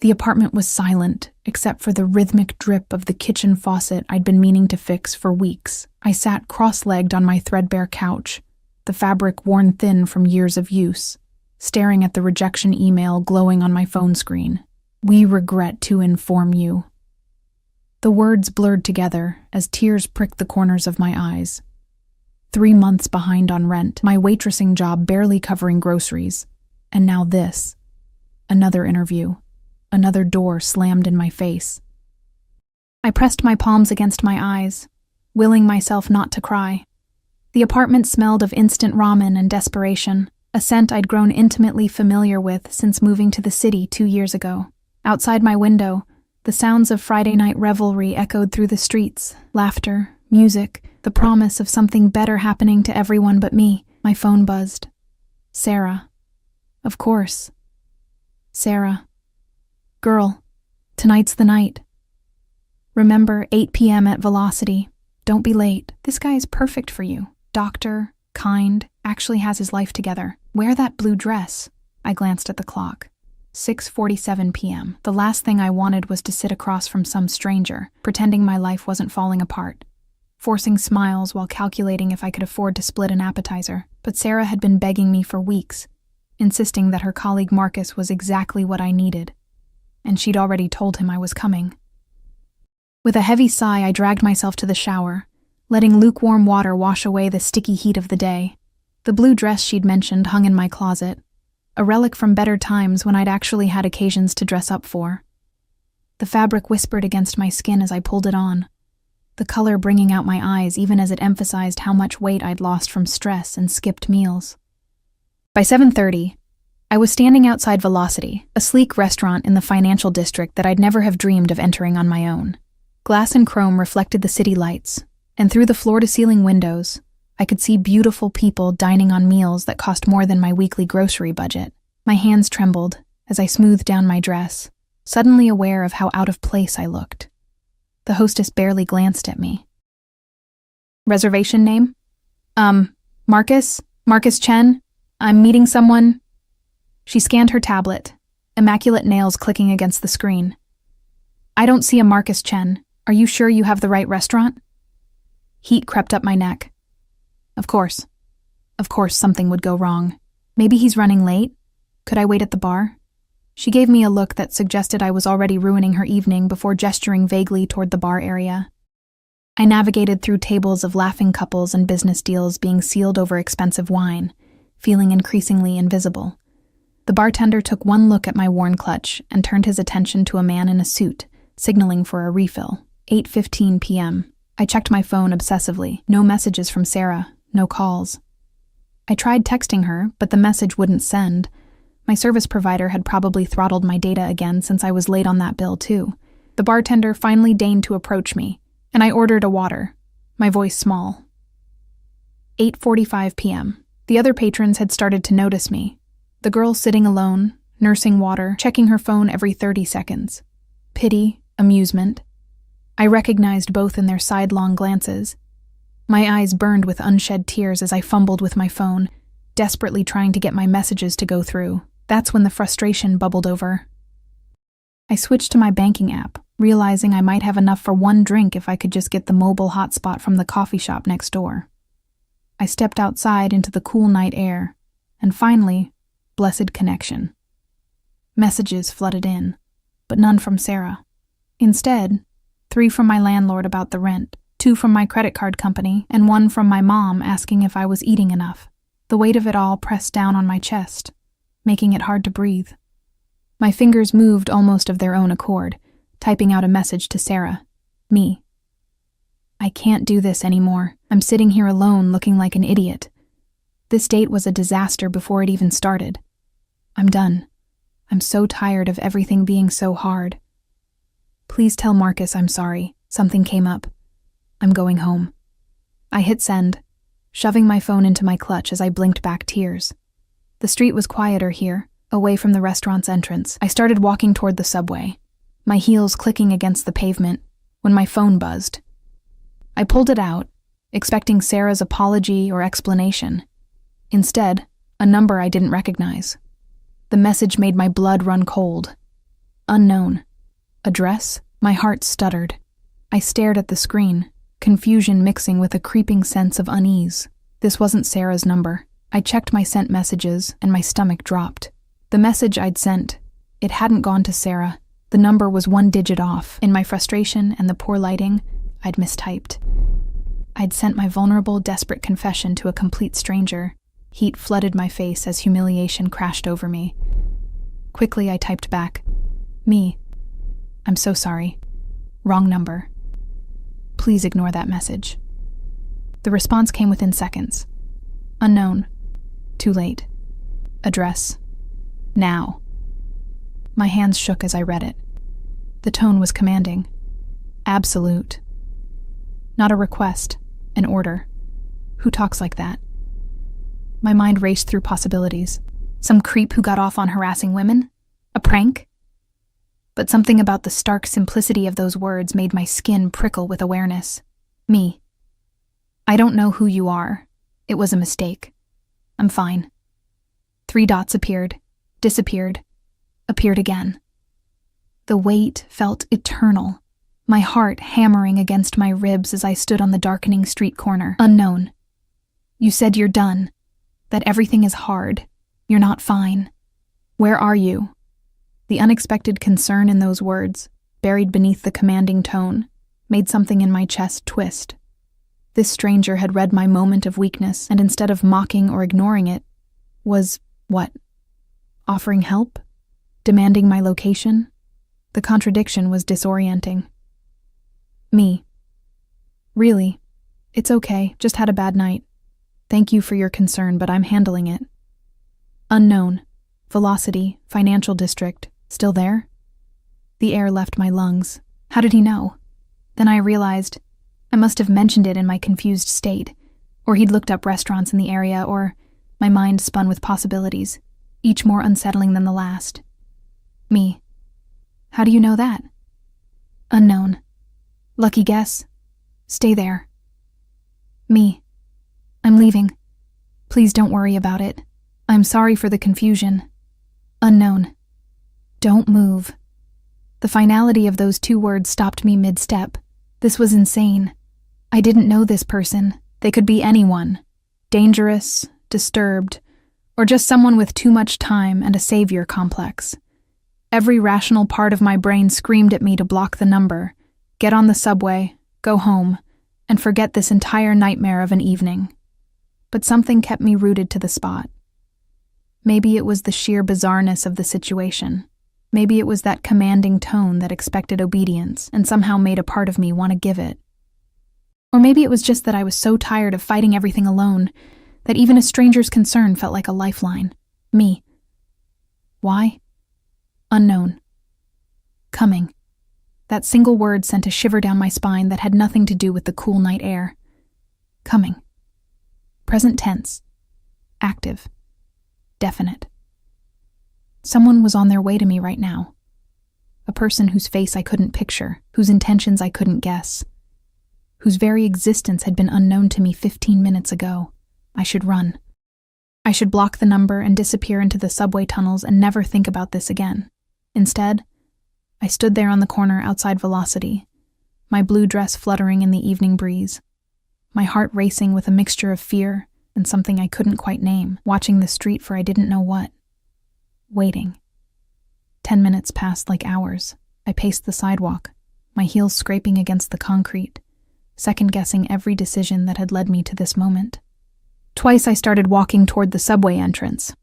The apartment was silent, except for the rhythmic drip of the kitchen faucet I'd been meaning to fix for weeks. I sat cross-legged on my threadbare couch, the fabric worn thin from years of use, staring at the rejection email glowing on my phone screen. "We regret to inform you." The words blurred together as tears pricked the corners of my eyes. 3 months behind on rent, my waitressing job barely covering groceries, and now this. Another interview. Another door slammed in my face. I pressed my palms against my eyes, willing myself not to cry. The apartment smelled of instant ramen and desperation, a scent I'd grown intimately familiar with since moving to the city 2 years ago. Outside my window, the sounds of Friday night revelry echoed through the streets, laughter, music, the promise of something better happening to everyone but me. My phone buzzed. Sarah. Of course. Sarah. "Girl, tonight's the night. Remember, 8 p.m. at Velocity. Don't be late. This guy is perfect for you. Doctor, kind, actually has his life together. Wear that blue dress." I glanced at the clock. 6:47 p.m. The last thing I wanted was to sit across from some stranger, pretending my life wasn't falling apart, forcing smiles while calculating if I could afford to split an appetizer. But Sarah had been begging me for weeks, insisting that her colleague Marcus was exactly what I needed, and she'd already told him I was coming. With a heavy sigh, I dragged myself to the shower, letting lukewarm water wash away the sticky heat of the day. The blue dress she'd mentioned hung in my closet, a relic from better times when I'd actually had occasions to dress up for. The fabric whispered against my skin as I pulled it on, the color bringing out my eyes even as it emphasized how much weight I'd lost from stress and skipped meals. By 7:30, I was standing outside Velocity, a sleek restaurant in the financial district that I'd never have dreamed of entering on my own. Glass and chrome reflected the city lights, and through the floor-to-ceiling windows, I could see beautiful people dining on meals that cost more than my weekly grocery budget. My hands trembled as I smoothed down my dress, suddenly aware of how out of place I looked. The hostess barely glanced at me. "Reservation name? Marcus? Marcus Chen? I'm meeting someone." She scanned her tablet, immaculate nails clicking against the screen. "I don't see a Marcus Chen. Are you sure you have the right restaurant?" Heat crept up my neck. Of course. Of course something would go wrong. Maybe he's running late? Could I wait at the bar? She gave me a look that suggested I was already ruining her evening before gesturing vaguely toward the bar area. I navigated through tables of laughing couples and business deals being sealed over expensive wine, feeling increasingly invisible. The bartender took one look at my worn clutch and turned his attention to a man in a suit, signaling for a refill. 8:15 p.m. I checked my phone obsessively. No messages from Sarah, no calls. I tried texting her, but the message wouldn't send. My service provider had probably throttled my data again since I was late on that bill too. The bartender finally deigned to approach me, and I ordered a water, my voice small. 8:45 p.m. The other patrons had started to notice me. The girl sitting alone, nursing water, checking her phone every 30 seconds. Pity, amusement. I recognized both in their sidelong glances. My eyes burned with unshed tears as I fumbled with my phone, desperately trying to get my messages to go through. That's when the frustration bubbled over. I switched to my banking app, realizing I might have enough for one drink if I could just get the mobile hotspot from the coffee shop next door. I stepped outside into the cool night air, and finally, blessed connection. Messages flooded in, but none from Sarah. Instead, 3 from my landlord about the rent, 2 from my credit card company, and 1 from my mom asking if I was eating enough. The weight of it all pressed down on my chest, making it hard to breathe. My fingers moved almost of their own accord, typing out a message to Sarah. Me. I can't do this anymore. I'm sitting here alone looking like an idiot. This date was a disaster before it even started. I'm done. I'm so tired of everything being so hard. Please tell Marcus I'm sorry. Something came up. I'm going home. I hit send, shoving my phone into my clutch as I blinked back tears. The street was quieter here, away from the restaurant's entrance. I started walking toward the subway, my heels clicking against the pavement, when my phone buzzed. I pulled it out, expecting Sarah's apology or explanation. Instead, a number I didn't recognize. The message made my blood run cold. Unknown. Address? My heart stuttered. I stared at the screen, confusion mixing with a creeping sense of unease. This wasn't Sarah's number. I checked my sent messages, and my stomach dropped. The message I'd sent, it hadn't gone to Sarah. The number was 1 digit off. In my frustration and the poor lighting, I'd mistyped. I'd sent my vulnerable, desperate confession to a complete stranger. Heat flooded my face as humiliation crashed over me. Quickly, I typed back, "Me. I'm so sorry. Wrong number. Please ignore that message." The response came within seconds. Unknown. Too late. Address. Now. My hands shook as I read it. The tone was commanding. Absolute. Not a request, an order. Who talks like that? My mind raced through possibilities. Some creep who got off on harassing women? A prank? But something about the stark simplicity of those words made my skin prickle with awareness. Me. I don't know who you are. It was a mistake. I'm fine. 3 dots appeared, disappeared, appeared again. The weight felt eternal, my heart hammering against my ribs as I stood on the darkening street corner. Unknown. You said you're done, that everything is hard. You're not fine. Where are you? The unexpected concern in those words, buried beneath the commanding tone, made something in my chest twist. This stranger had read my moment of weakness, and instead of mocking or ignoring it, was, what? Offering help? Demanding my location? The contradiction was disorienting. Me. Really? It's okay, just had a bad night. Thank you for your concern, but I'm handling it. Unknown. Velocity, financial district. Still there? The air left my lungs. How did he know? Then I realized I must have mentioned it in my confused state, or he'd looked up restaurants in the area, or my mind spun with possibilities, each more unsettling than the last. Me. How do you know that? Unknown. Lucky guess. Stay there. Me. I'm leaving. Please don't worry about it. I'm sorry for the confusion. Unknown. Don't move. The finality of those 2 words stopped me mid-step. This was insane. I didn't know this person. They could be anyone. Dangerous, disturbed, or just someone with too much time and a savior complex. Every rational part of my brain screamed at me to block the number, get on the subway, go home, and forget this entire nightmare of an evening. But something kept me rooted to the spot. Maybe it was the sheer bizarreness of the situation. Maybe it was that commanding tone that expected obedience and somehow made a part of me want to give it. Or maybe it was just that I was so tired of fighting everything alone that even a stranger's concern felt like a lifeline. Me. Why? Unknown. Coming. That single word sent a shiver down my spine that had nothing to do with the cool night air. Coming. Present tense. Active. Definite. Someone was on their way to me right now. A person whose face I couldn't picture, whose intentions I couldn't guess, whose very existence had been unknown to me 15 minutes ago. I should run. I should block the number and disappear into the subway tunnels and never think about this again. Instead, I stood there on the corner outside Velocity, my blue dress fluttering in the evening breeze, my heart racing with a mixture of fear and something I couldn't quite name, watching the street for I didn't know what. Waiting. 10 minutes passed like hours. I paced the sidewalk, my heels scraping against the concrete, second-guessing every decision that had led me to this moment. Twice I started walking toward the subway entrance.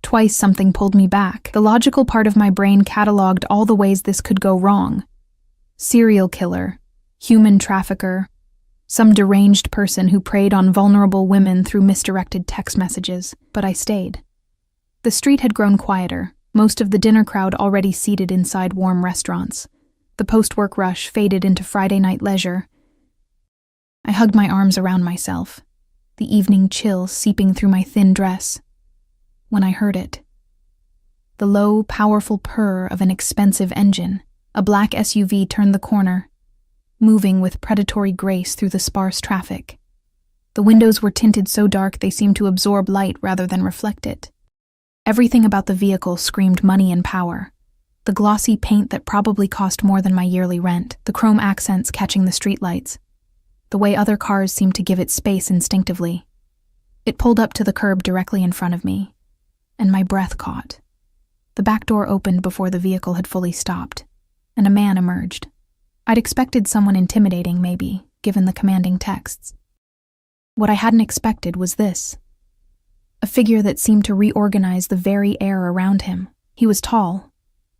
Twice something pulled me back. The logical part of my brain cataloged all the ways this could go wrong. Serial killer, human trafficker, some deranged person who preyed on vulnerable women through misdirected text messages. But I stayed. The street had grown quieter, most of the dinner crowd already seated inside warm restaurants. The post-work rush faded into Friday night leisure. I hugged my arms around myself, the evening chill seeping through my thin dress, when I heard it. The low, powerful purr of an expensive engine. A black SUV turned the corner, moving with predatory grace through the sparse traffic. The windows were tinted so dark they seemed to absorb light rather than reflect it. Everything about the vehicle screamed money and power. The glossy paint that probably cost more than my yearly rent, the chrome accents catching the streetlights, the way other cars seemed to give it space instinctively. It pulled up to the curb directly in front of me, and my breath caught. The back door opened before the vehicle had fully stopped, and a man emerged. I'd expected someone intimidating, maybe, given the commanding texts. What I hadn't expected was this. A figure that seemed to reorganize the very air around him. He was tall,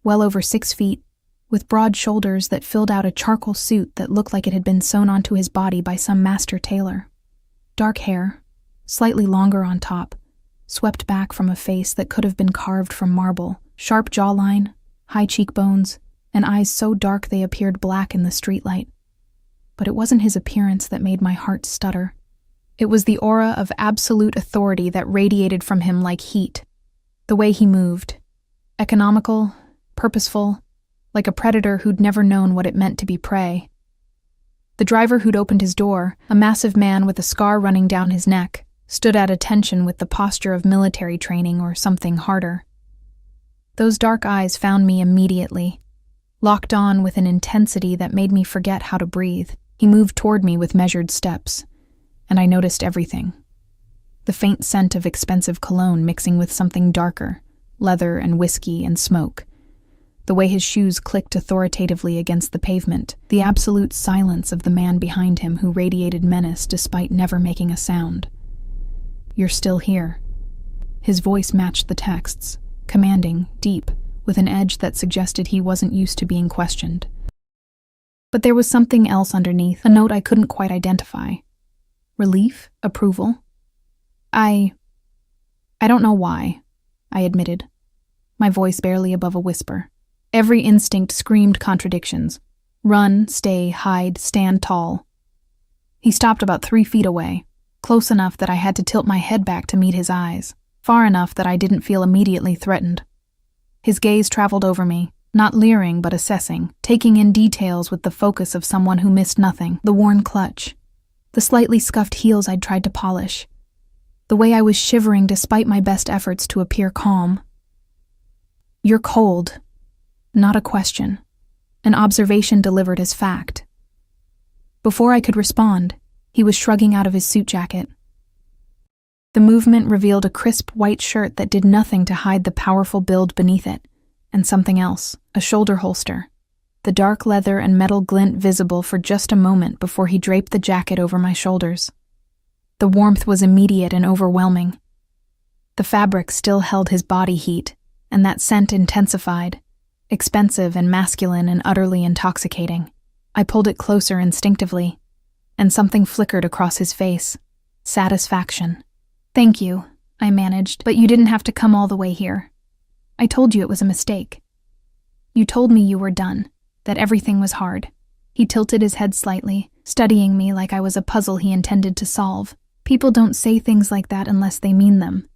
well over 6 feet, with broad shoulders that filled out a charcoal suit that looked like it had been sewn onto his body by some master tailor. Dark hair, slightly longer on top, swept back from a face that could have been carved from marble, sharp jawline, high cheekbones, and eyes so dark they appeared black in the streetlight. But it wasn't his appearance that made my heart stutter. It was the aura of absolute authority that radiated from him like heat. The way he moved, economical, purposeful, like a predator who'd never known what it meant to be prey. The driver who'd opened his door, a massive man with a scar running down his neck, stood at attention with the posture of military training or something harder. Those dark eyes found me immediately, locked on with an intensity that made me forget how to breathe. He moved toward me with measured steps, and I noticed everything. The faint scent of expensive cologne mixing with something darker, leather and whiskey and smoke. The way his shoes clicked authoritatively against the pavement, the absolute silence of the man behind him who radiated menace despite never making a sound. "You're still here." His voice matched the texts, commanding, deep, with an edge that suggested he wasn't used to being questioned. But there was something else underneath, a note I couldn't quite identify. Relief? Approval? I don't know why, I admitted, my voice barely above a whisper. Every instinct screamed contradictions. Run, stay, hide, stand tall. He stopped about 3 feet away, close enough that I had to tilt my head back to meet his eyes, far enough that I didn't feel immediately threatened. His gaze traveled over me, not leering but assessing, taking in details with the focus of someone who missed nothing. The worn clutch, the slightly scuffed heels I'd tried to polish, the way I was shivering despite my best efforts to appear calm. "You're cold." Not a question, an observation delivered as fact. Before I could respond, he was shrugging out of his suit jacket. The movement revealed a crisp white shirt that did nothing to hide the powerful build beneath it, and something else, a shoulder holster, the dark leather and metal glint visible for just a moment before he draped the jacket over my shoulders. The warmth was immediate and overwhelming. The fabric still held his body heat, and that scent intensified, expensive and masculine and utterly intoxicating. I pulled it closer instinctively, and something flickered across his face. Satisfaction. "Thank you," I managed, "but you didn't have to come all the way here. I told you it was a mistake. You told me you were done, that everything was hard." He tilted his head slightly, studying me like I was a puzzle he intended to solve. People don't say things like that unless they mean them.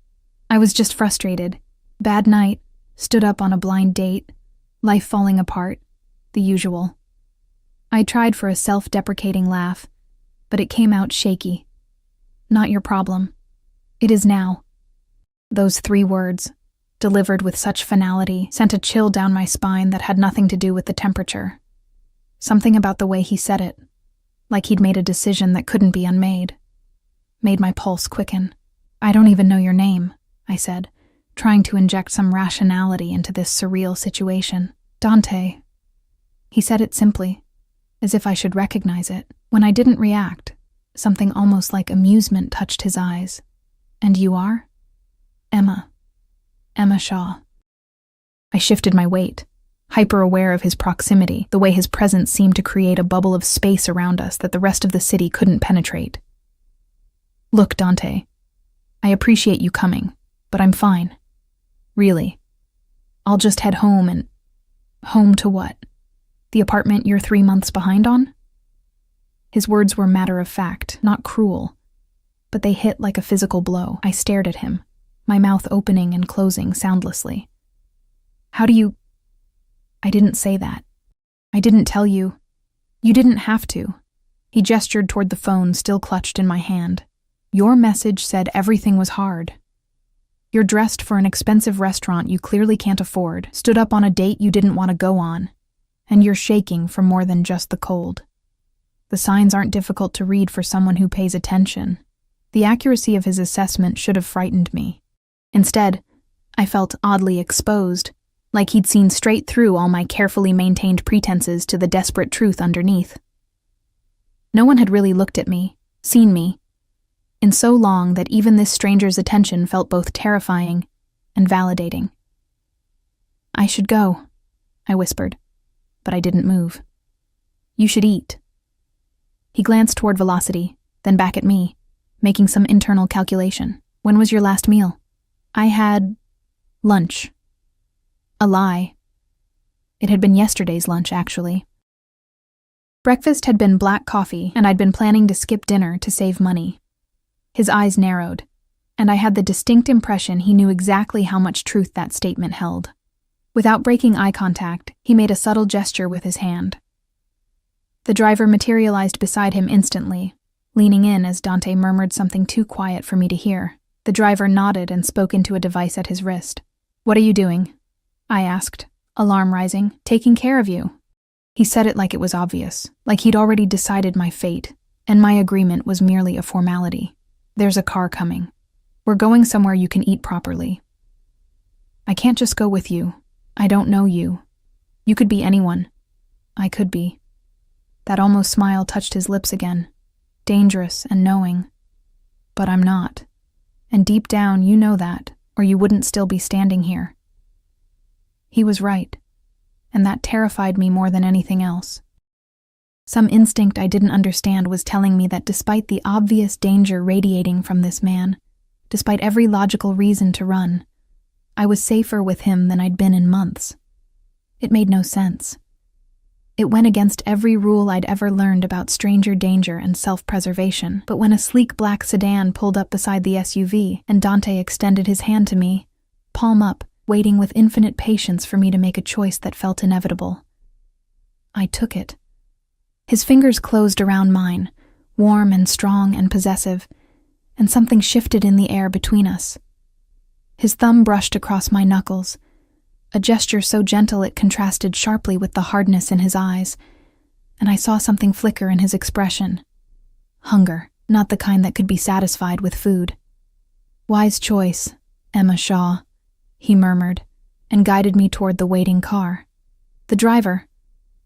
I was just frustrated. Bad night, stood up on a blind date, life falling apart, the usual. I tried for a self-deprecating laugh, but it came out shaky. "Not your problem. It is now." Those 3 words, delivered with such finality, sent a chill down my spine that had nothing to do with the temperature. Something about the way he said it, like he'd made a decision that couldn't be unmade, made my pulse quicken. "I don't even know your name," I said, trying to inject some rationality into this surreal situation. "Dante." He said it simply, as if I should recognize it. When I didn't react, something almost like amusement touched his eyes. "And you are?" "Emma. Emma Shaw." I shifted my weight, hyper-aware of his proximity, the way his presence seemed to create a bubble of space around us that the rest of the city couldn't penetrate. "Look, Dante, I appreciate you coming, but I'm fine. Really. I'll just head home and... Home to what? The apartment you're 3 months behind on?" His words were matter of fact, not cruel, but they hit like a physical blow. I stared at him, my mouth opening and closing soundlessly. "How do you..." "I didn't say that. I didn't tell you. You didn't have to." He gestured toward the phone still clutched in my hand. "Your message said everything was hard." You're dressed for an expensive restaurant you clearly can't afford, stood up on a date you didn't want to go on, and you're shaking from more than just the cold. The signs aren't difficult to read for someone who pays attention. The accuracy of his assessment should have frightened me. Instead, I felt oddly exposed, like he'd seen straight through all my carefully maintained pretenses to the desperate truth underneath. No one had really looked at me, seen me, in so long that even this stranger's attention felt both terrifying and validating. "I should go," I whispered, but I didn't move. "You should eat." He glanced toward Velocity, then back at me, making some internal calculation. "When was your last meal?" "I had lunch." A lie. It had been yesterday's lunch, actually. Breakfast had been black coffee, and I'd been planning to skip dinner to save money. His eyes narrowed, and I had the distinct impression he knew exactly how much truth that statement held. Without breaking eye contact, he made a subtle gesture with his hand. The driver materialized beside him instantly, leaning in as Dante murmured something too quiet for me to hear. The driver nodded and spoke into a device at his wrist. "What are you doing?" I asked, alarm rising. "Taking care of you." He said it like it was obvious, like he'd already decided my fate, and my agreement was merely a formality. "There's a car coming. We're going somewhere you can eat properly." "I can't just go with you. I don't know you. You could be anyone." I could be. That almost smile touched his lips again, dangerous and knowing. But I'm not. And deep down, you know that, or you wouldn't still be standing here. He was right, and that terrified me more than anything else. Some instinct I didn't understand was telling me that despite the obvious danger radiating from this man, despite every logical reason to run, I was safer with him than I'd been in months. It made no sense. It went against every rule I'd ever learned about stranger danger and self-preservation, but when a sleek black sedan pulled up beside the SUV and Dante extended his hand to me, palm up, waiting with infinite patience for me to make a choice that felt inevitable, I took it. His fingers closed around mine, warm and strong and possessive, and something shifted in the air between us. His thumb brushed across my knuckles, a gesture so gentle it contrasted sharply with the hardness in his eyes, and I saw something flicker in his expression. Hunger, not the kind that could be satisfied with food. "Wise choice, Emma Shaw," he murmured, and guided me toward the waiting car. The driver,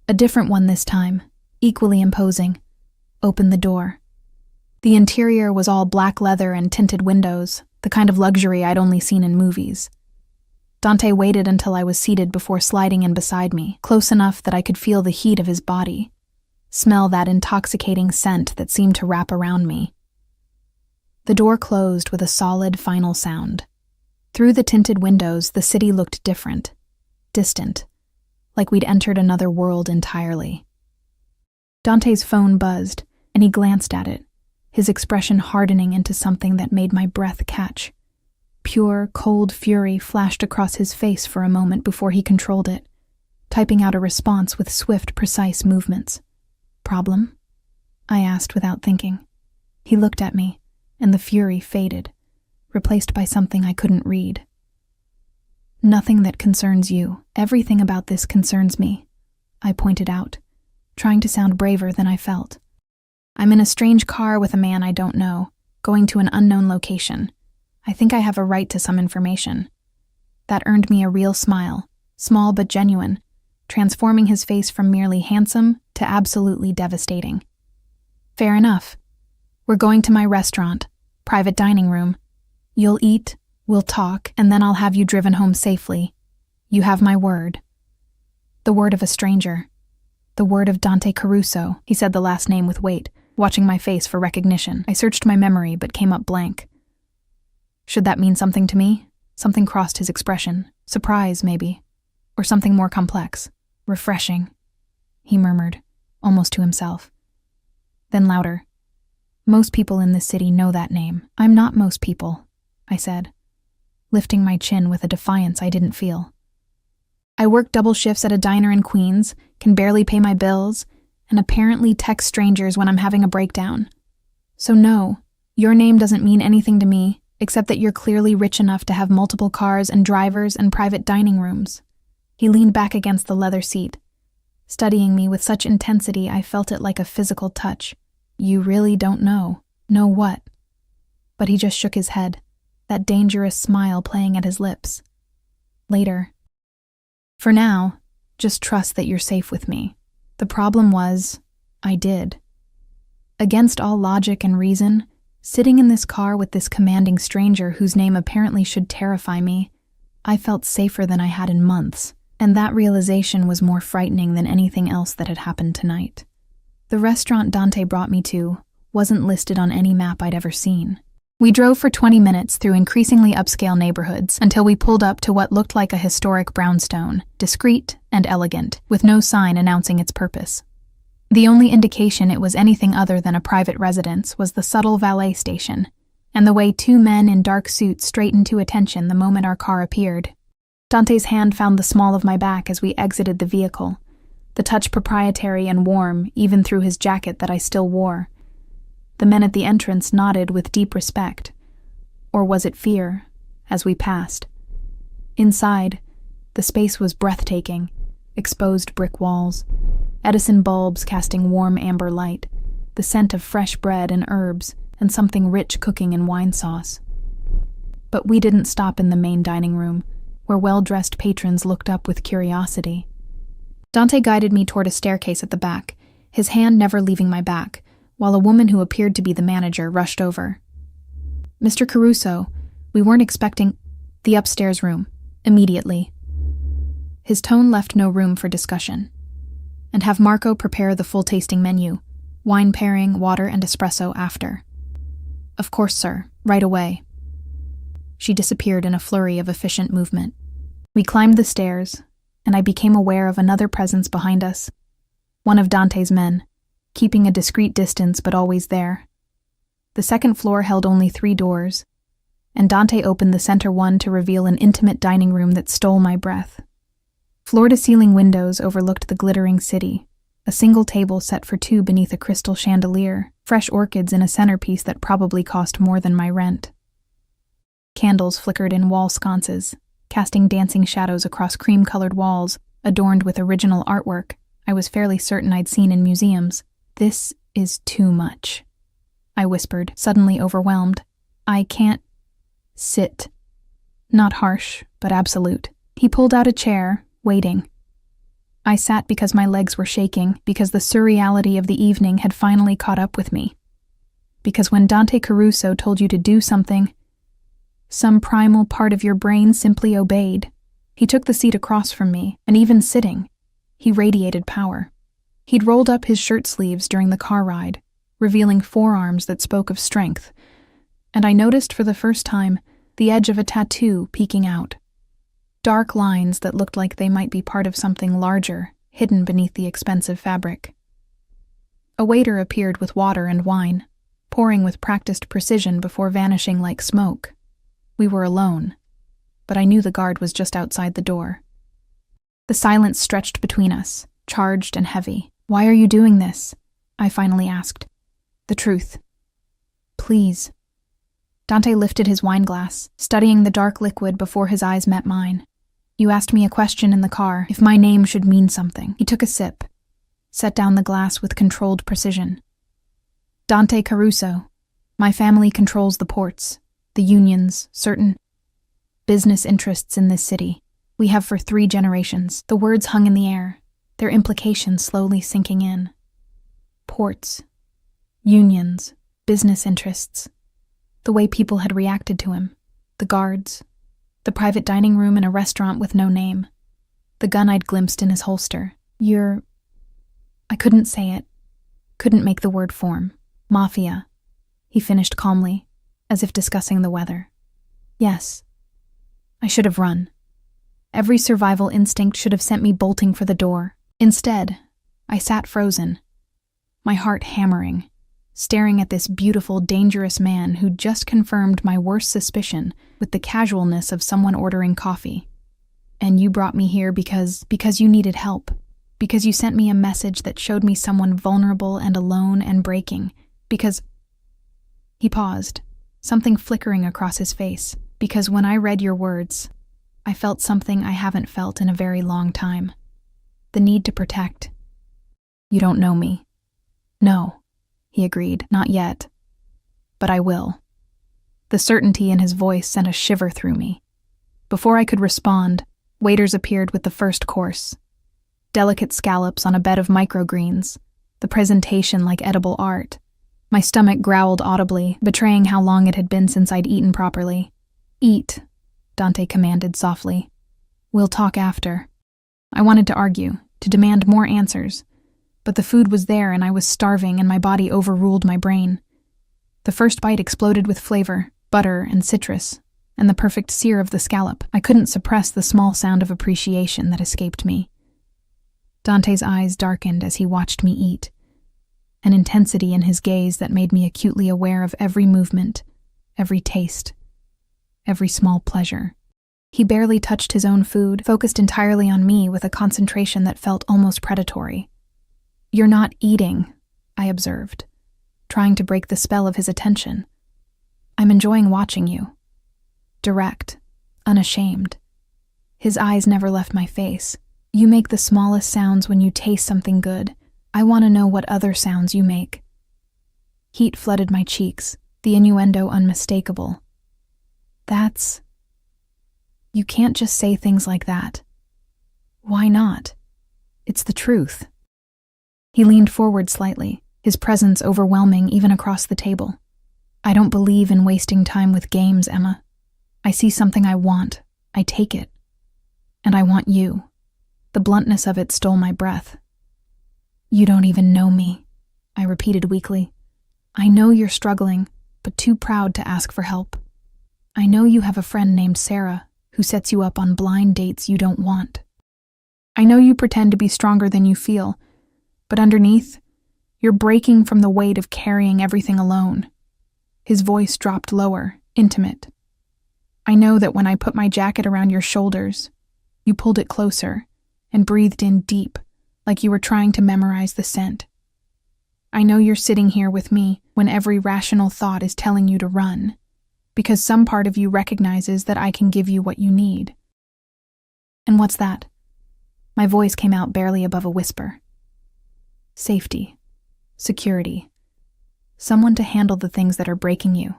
a different one this time, equally imposing, opened the door. The interior was all black leather and tinted windows, the kind of luxury I'd only seen in movies. Dante waited until I was seated before sliding in beside me, close enough that I could feel the heat of his body, smell that intoxicating scent that seemed to wrap around me. The door closed with a solid final sound. Through the tinted windows, the city looked different, distant, like we'd entered another world entirely. Dante's phone buzzed, and he glanced at it, his expression hardening into something that made my breath catch. Pure, cold fury flashed across his face for a moment before he controlled it, typing out a response with swift, precise movements. "Problem?" I asked without thinking. He looked at me, and the fury faded, replaced by something I couldn't read. "Nothing that concerns you. Everything about this concerns me," I pointed out, trying to sound braver than I felt. "I'm in a strange car with a man I don't know, going to an unknown location. I think I have a right to some information." That earned me a real smile, small but genuine, transforming his face from merely handsome to absolutely devastating. "Fair enough. We're going to my restaurant, private dining room. You'll eat, we'll talk, and then I'll have you driven home safely. You have my word." The word of a stranger. The word of Dante Caruso, he said the last name with weight, watching my face for recognition. I searched my memory but came up blank. Should that mean something to me? Something crossed his expression. Surprise, maybe. Or something more complex. "Refreshing," he murmured, almost to himself. Then louder. "Most people in this city know that name. I'm not most people," I said, lifting my chin with a defiance I didn't feel. "I work double shifts at a diner in Queens, can barely pay my bills, and apparently text strangers when I'm having a breakdown. So no, your name doesn't mean anything to me, except that you're clearly rich enough to have multiple cars and drivers and private dining rooms." He leaned back against the leather seat, studying me with such intensity I felt it like a physical touch. "You really don't know." "Know what?" But he just shook his head, that dangerous smile playing at his lips. "Later. For now, just trust that you're safe with me." The problem was, I did. Against all logic and reason, sitting in this car with this commanding stranger whose name apparently should terrify me, I felt safer than I had in months, and that realization was more frightening than anything else that had happened tonight. The restaurant Dante brought me to wasn't listed on any map I'd ever seen. We drove for 20 minutes through increasingly upscale neighborhoods until we pulled up to what looked like a historic brownstone, discreet and elegant, with no sign announcing its purpose. The only indication it was anything other than a private residence was the subtle valet station, and the way two men in dark suits straightened to attention the moment our car appeared. Dante's hand found the small of my back as we exited the vehicle, the touch proprietary and warm even through his jacket that I still wore. The men at the entrance nodded with deep respect, or was it fear, as we passed. Inside, the space was breathtaking, exposed brick walls, Edison bulbs casting warm amber light, the scent of fresh bread and herbs, and something rich cooking in wine sauce. But we didn't stop in the main dining room, where well-dressed patrons looked up with curiosity. Dante guided me toward a staircase at the back, his hand never leaving my back, while a woman who appeared to be the manager rushed over. "Mr. Caruso, we weren't expecting—" "The upstairs room, immediately." His tone left no room for discussion. "And have Marco prepare the full tasting menu, wine pairing, water, and espresso after." "Of course, sir, right away." She disappeared in a flurry of efficient movement. We climbed the stairs, and I became aware of another presence behind us, one of Dante's men, keeping a discreet distance but always there. The second floor held only 3 doors, and Dante opened the center one to reveal an intimate dining room that stole my breath. Floor-to-ceiling windows overlooked the glittering city, a single table set for 2 beneath a crystal chandelier, fresh orchids in a centerpiece that probably cost more than my rent. Candles flickered in wall sconces, casting dancing shadows across cream-colored walls adorned with original artwork I was fairly certain I'd seen in museums. "This is too much," I whispered, suddenly overwhelmed. "I can't sit." Not harsh, but absolute. He pulled out a chair, waiting. I sat because my legs were shaking, because the surreality of the evening had finally caught up with me. Because when Dante Caruso told you to do something, some primal part of your brain simply obeyed. He took the seat across from me, and even sitting, he radiated power. He'd rolled up his shirt sleeves during the car ride, revealing forearms that spoke of strength, and I noticed for the first time the edge of a tattoo peeking out. Dark lines that looked like they might be part of something larger, hidden beneath the expensive fabric. A waiter appeared with water and wine, pouring with practiced precision before vanishing like smoke. We were alone, but I knew the guard was just outside the door. The silence stretched between us, charged and heavy. "Why are you doing this?" I finally asked. "The truth." "Please." Dante lifted his wine glass, studying the dark liquid before his eyes met mine. "You asked me a question in the car, if my name should mean something." He took a sip, set down the glass with controlled precision. "Dante Caruso. My family controls the ports, the unions, certain business interests in this city. We have for 3 generations." The words hung in the air, their implications slowly sinking in. Ports, unions, business interests. The way people had reacted to him. The guards. The private dining room in a restaurant with no name. The gun I'd glimpsed in his holster. "You're—" I couldn't say it. Couldn't make the word form. "Mafia," he finished calmly, as if discussing the weather. "Yes." I should have run. Every survival instinct should have sent me bolting for the door. Instead, I sat frozen, my heart hammering, staring at this beautiful, dangerous man who just confirmed my worst suspicion with the casualness of someone ordering coffee. "And you brought me here because you needed help, because you sent me a message that showed me someone vulnerable and alone and breaking, because—" He paused, something flickering across his face, because when I read your words, I felt something I haven't felt in a very long time. The need to protect. You don't know me. No, he agreed, not yet. But I will. The certainty in his voice sent a shiver through me. Before I could respond, waiters appeared with the first course. Delicate scallops on a bed of microgreens, the presentation like edible art. My stomach growled audibly, betraying how long it had been since I'd eaten properly. Eat, Dante commanded softly. We'll talk after. I wanted to argue, to demand more answers, but the food was there and I was starving and my body overruled my brain. The first bite exploded with flavor, butter and citrus, and the perfect sear of the scallop. I couldn't suppress the small sound of appreciation that escaped me. Dante's eyes darkened as he watched me eat, an intensity in his gaze that made me acutely aware of every movement, every taste, every small pleasure. He barely touched his own food, focused entirely on me with a concentration that felt almost predatory. You're not eating, I observed, trying to break the spell of his attention. I'm enjoying watching you. Direct, unashamed. His eyes never left my face. You make the smallest sounds when you taste something good. I want to know what other sounds you make. Heat flooded my cheeks, the innuendo unmistakable. That's... You can't just say things like that. Why not? It's the truth. He leaned forward slightly, his presence overwhelming even across the table. I don't believe in wasting time with games, Emma. I see something I want. I take it. And I want you. The bluntness of it stole my breath. You don't even know me, I repeated weakly. I know you're struggling, but too proud to ask for help. I know you have a friend named Sarah who sets you up on blind dates you don't want. I know you pretend to be stronger than you feel, but underneath, you're breaking from the weight of carrying everything alone. His voice dropped lower, intimate. I know that when I put my jacket around your shoulders, you pulled it closer and breathed in deep, like you were trying to memorize the scent. I know you're sitting here with me when every rational thought is telling you to run, because some part of you recognizes that I can give you what you need. And what's that? My voice came out barely above a whisper. Safety. Security. Someone to handle the things that are breaking you.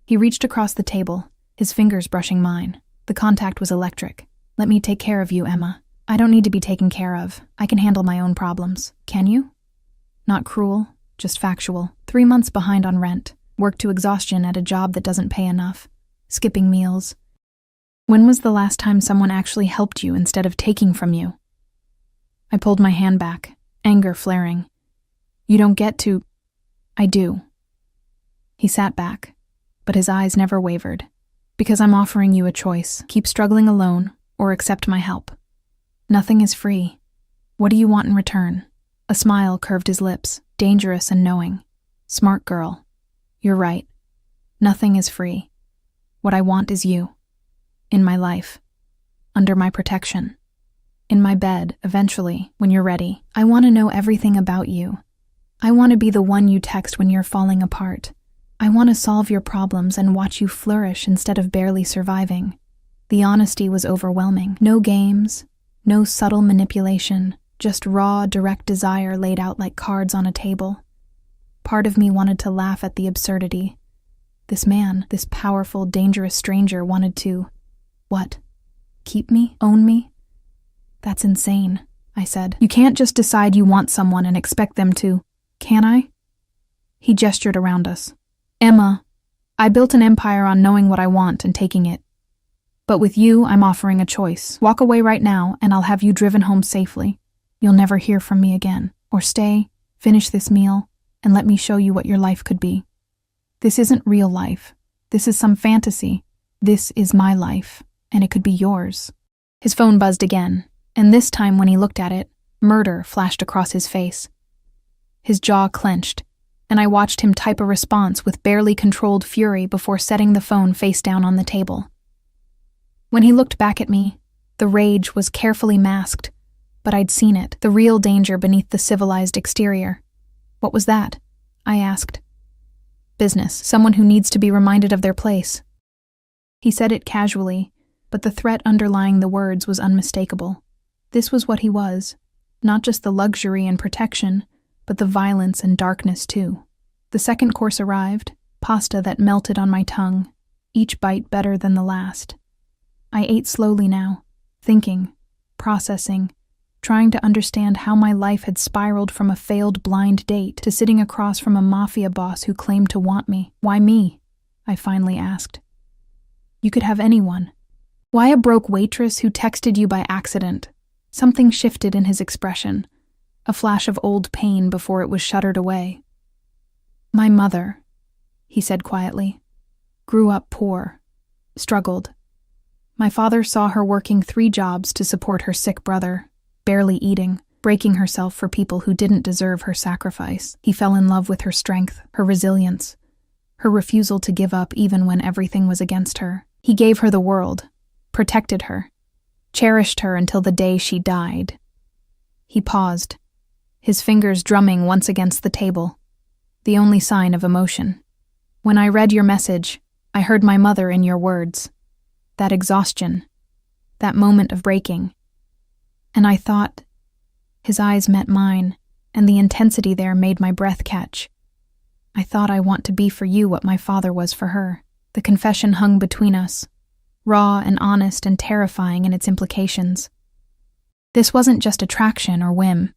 He reached across the table, his fingers brushing mine. The contact was electric. Let me take care of you, Emma. I don't need to be taken care of. I can handle my own problems. Can you? Not cruel, just factual. 3 months behind on rent. Work to exhaustion at a job that doesn't pay enough. Skipping meals. When was the last time someone actually helped you instead of taking from you? I pulled my hand back, anger flaring. You don't get to... I do. He sat back, but his eyes never wavered. Because I'm offering you a choice. Keep struggling alone, or accept my help. Nothing is free. What do you want in return? A smile curved his lips, dangerous and knowing. Smart girl. You're right. Nothing is free. What I want is you. In my life. Under my protection. In my bed, eventually, when you're ready. I want to know everything about you. I want to be the one you text when you're falling apart. I want to solve your problems and watch you flourish instead of barely surviving. The honesty was overwhelming. No games, no subtle manipulation, just raw, direct desire laid out like cards on a table. Part of me wanted to laugh at the absurdity. This man, this powerful, dangerous stranger wanted to... What? Keep me? Own me? That's insane, I said. You can't just decide you want someone and expect them to... Can I? He gestured around us. Emma, I built an empire on knowing what I want and taking it. But with you, I'm offering a choice. Walk away right now, and I'll have you driven home safely. You'll never hear from me again. Or stay, finish this meal, and let me show you what your life could be. This isn't real life. This is some fantasy. This is my life, and it could be yours. His phone buzzed again, and this time when he looked at it, murder flashed across his face. His jaw clenched, and I watched him type a response with barely controlled fury before setting the phone face down on the table. When he looked back at me, the rage was carefully masked, but I'd seen it, the real danger beneath the civilized exterior. What was that? I asked. Business. Someone who needs to be reminded of their place. He said it casually, but the threat underlying the words was unmistakable. This was what he was. Not just the luxury and protection, but the violence and darkness too. The second course arrived, pasta that melted on my tongue, each bite better than the last. I ate slowly now, thinking, processing, trying to understand how my life had spiraled from a failed blind date to sitting across from a mafia boss who claimed to want me. Why me? I finally asked. You could have anyone. Why a broke waitress who texted you by accident? Something shifted in his expression, a flash of old pain before it was shuttered away. My mother, he said quietly, grew up poor, struggled. My father saw her working 3 jobs to support her sick brother, barely eating, breaking herself for people who didn't deserve her sacrifice. He fell in love with her strength, her resilience, her refusal to give up even when everything was against her. He gave her the world, protected her, cherished her until the day she died. He paused, his fingers drumming once against the table, the only sign of emotion. When I read your message, I heard my mother in your words. That exhaustion, that moment of breaking. And I thought, his eyes met mine, and the intensity there made my breath catch. I thought I want to be for you what my father was for her. The confession hung between us, raw and honest and terrifying in its implications. This wasn't just attraction or whim.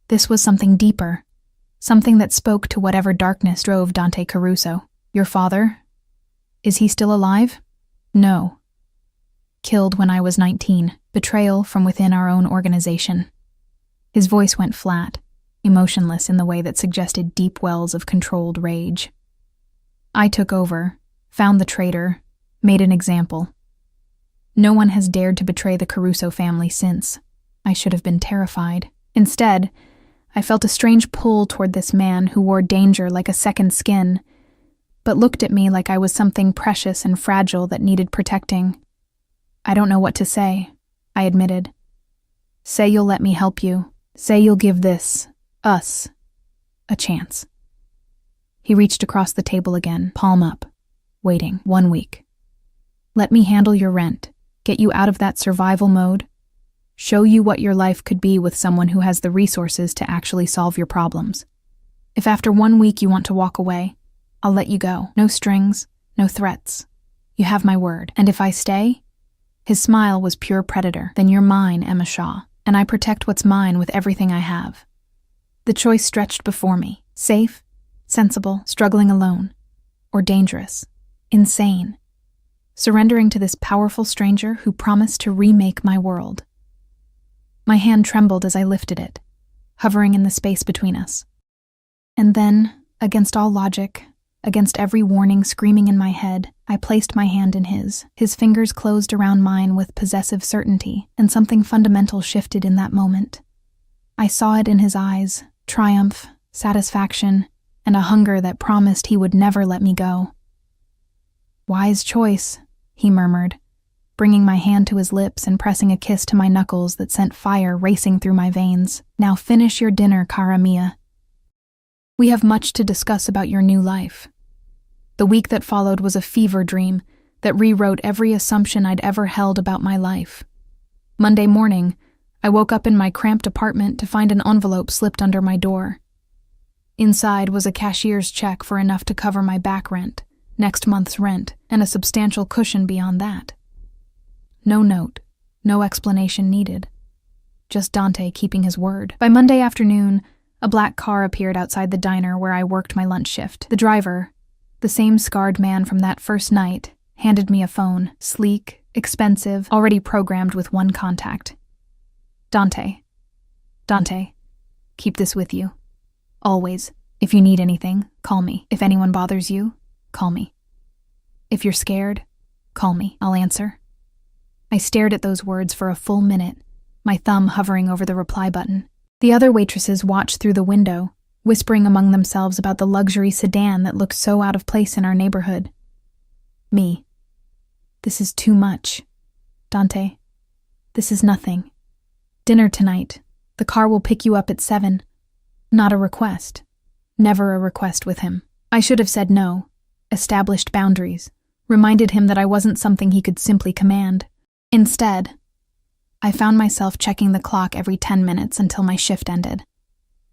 This was something deeper, something that spoke to whatever darkness drove Dante Caruso. Your father? Is he still alive? No. Killed when I was 19, betrayal from within our own organization. His voice went flat, emotionless in the way that suggested deep wells of controlled rage. I took over, found the traitor, made an example. No one has dared to betray the Caruso family since. I should have been terrified. Instead, I felt a strange pull toward this man who wore danger like a second skin, but looked at me like I was something precious and fragile that needed protecting. I don't know what to say, I admitted. Say you'll let me help you. Say you'll give us, a chance. He reached across the table again, palm up, waiting 1 week. Let me handle your rent, get you out of that survival mode, show you what your life could be with someone who has the resources to actually solve your problems. If after 1 week you want to walk away, I'll let you go. No strings, no threats. You have my word. And if I stay? His smile was pure predator. Then you're mine, Emma Shaw, and I protect what's mine with everything I have. The choice stretched before me. Safe, sensible, struggling alone, or dangerous, insane. Surrendering to this powerful stranger who promised to remake my world. My hand trembled as I lifted it, hovering in the space between us. And then, against all logic, against every warning screaming in my head, I placed my hand in his. His fingers closed around mine with possessive certainty, and something fundamental shifted in that moment. I saw it in his eyes, triumph, satisfaction, and a hunger that promised he would never let me go. Wise choice, he murmured, bringing my hand to his lips and pressing a kiss to my knuckles that sent fire racing through my veins. Now finish your dinner, cara mia. We have much to discuss about your new life. The week that followed was a fever dream that rewrote every assumption I'd ever held about my life. Monday morning, I woke up in my cramped apartment to find an envelope slipped under my door. Inside was a cashier's check for enough to cover my back rent, next month's rent, and a substantial cushion beyond that. No note, no explanation needed. Just Dante keeping his word. By Monday afternoon, a black car appeared outside the diner where I worked my lunch shift. The driver, the same scarred man from that first night, handed me a phone, sleek, expensive, already programmed with one contact. Dante, keep this with you. Always. If you need anything, call me. If anyone bothers you, call me. If you're scared, call me. I'll answer. I stared at those words for a full minute, my thumb hovering over the reply button. The other waitresses watched through the window, whispering among themselves about the luxury sedan that looked so out of place in our neighborhood. Me. This is too much. Dante, this is nothing. Dinner tonight. The car will pick you up at 7. Not a request. Never a request with him. I should have said no, established boundaries, reminded him that I wasn't something he could simply command. Instead, I found myself checking the clock every 10 minutes until my shift ended,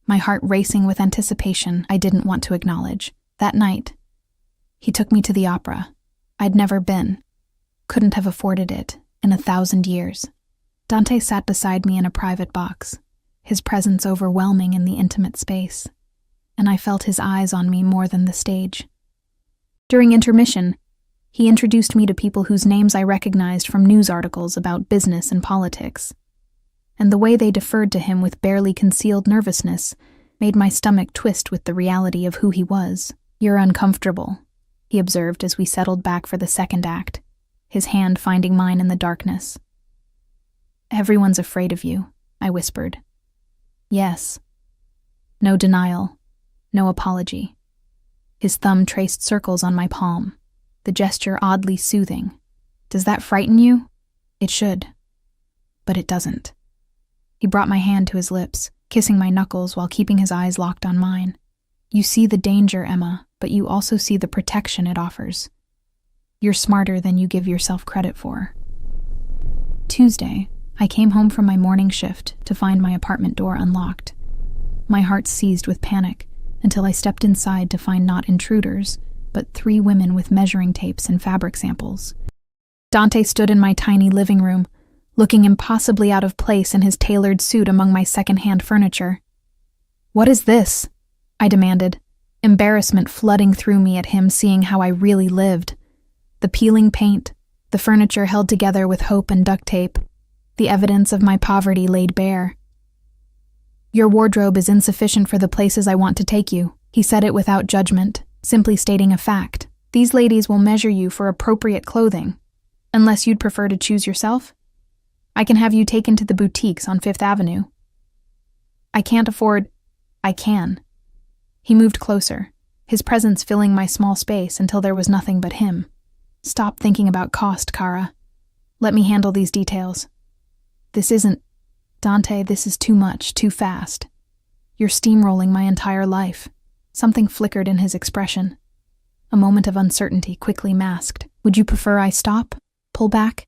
my heart racing with anticipation I didn't want to acknowledge. That night, he took me to the opera. I'd never been, couldn't have afforded it in 1,000 years. Dante sat beside me in a private box, his presence overwhelming in the intimate space, and I felt his eyes on me more than the stage. During intermission, he introduced me to people whose names I recognized from news articles about business and politics, and the way they deferred to him with barely concealed nervousness made my stomach twist with the reality of who he was. "You're uncomfortable," he observed as we settled back for the second act, his hand finding mine in the darkness. "Everyone's afraid of you," I whispered. "Yes." No denial, no apology. His thumb traced circles on my palm, the gesture oddly soothing. "Does that frighten you?" "It should. But it doesn't." He brought my hand to his lips, kissing my knuckles while keeping his eyes locked on mine. "You see the danger, Emma, but you also see the protection it offers. You're smarter than you give yourself credit for." Tuesday, I came home from my morning shift to find my apartment door unlocked. My heart seized with panic until I stepped inside to find not intruders, but 3 women with measuring tapes and fabric samples. Dante stood in my tiny living room, looking impossibly out of place in his tailored suit among my second-hand furniture. "What is this?" I demanded, embarrassment flooding through me at him seeing how I really lived. The peeling paint, the furniture held together with hope and duct tape, the evidence of my poverty laid bare. "Your wardrobe is insufficient for the places I want to take you." He said it without judgment, simply stating a fact. "These ladies will measure you for appropriate clothing, unless you'd prefer to choose yourself. I can have you taken to the boutiques on 5th Avenue. I can't afford—" "I can." He moved closer, his presence filling my small space until there was nothing but him. "Stop thinking about cost, Kara. Let me handle these details." "This isn't— Dante, this is too much, too fast. You're steamrolling my entire life." Something flickered in his expression. A moment of uncertainty quickly masked. "Would you prefer I stop? Pull back?"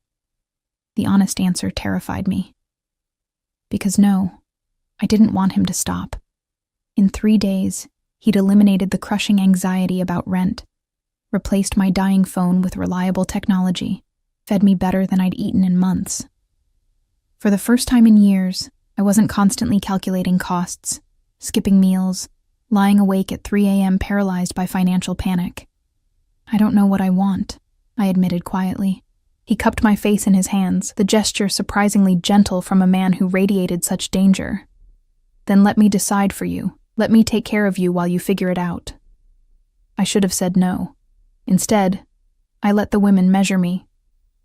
The honest answer terrified me. Because no, I didn't want him to stop. In 3 days, he'd eliminated the crushing anxiety about rent, replaced my dying phone with reliable technology, fed me better than I'd eaten in months. For the first time in years, I wasn't constantly calculating costs, skipping meals, lying awake at 3 a.m. paralyzed by financial panic. "I don't know what I want," I admitted quietly. He cupped my face in his hands, the gesture surprisingly gentle from a man who radiated such danger. "Then let me decide for you. Let me take care of you while you figure it out." I should have said no. Instead, I let the women measure me,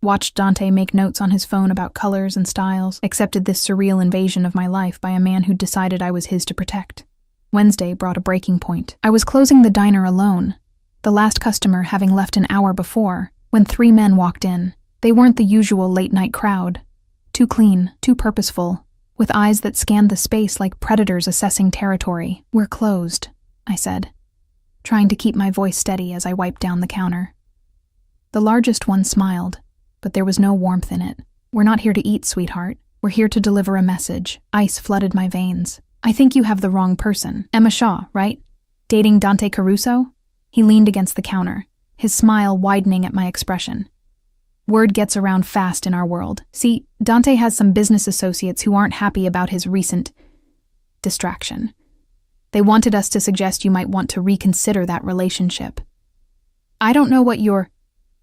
watched Dante make notes on his phone about colors and styles, accepted this surreal invasion of my life by a man who decided I was his to protect. Wednesday brought a breaking point. I was closing the diner alone, the last customer having left an hour before, when 3 men walked in. They weren't the usual late-night crowd. Too clean, too purposeful, with eyes that scanned the space like predators assessing territory. "We're closed," I said, trying to keep my voice steady as I wiped down the counter. The largest one smiled, but there was no warmth in it. "We're not here to eat, sweetheart. We're here to deliver a message." Ice flooded my veins. "I think you have the wrong person. Emma Shaw, right? Dating Dante Caruso?" He leaned against the counter, his smile widening at my expression. "Word gets around fast in our world. See, Dante has some business associates who aren't happy about his recent distraction. They wanted us to suggest you might want to reconsider that relationship. I don't know what you're—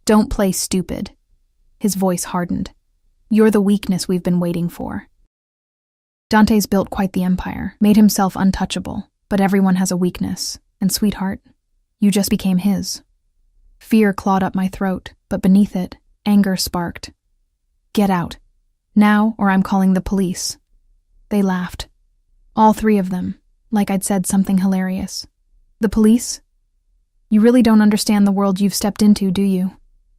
Don't play stupid." His voice hardened. "You're the weakness we've been waiting for." Dante's built quite the empire, made himself untouchable, but everyone has a weakness, and sweetheart, you just became his. Fear clawed up my throat, but beneath it, anger sparked. "Get out. Now, or I'm calling the police." They laughed. All 3 of them, like I'd said something hilarious. "The police? You really don't understand the world you've stepped into, do you?"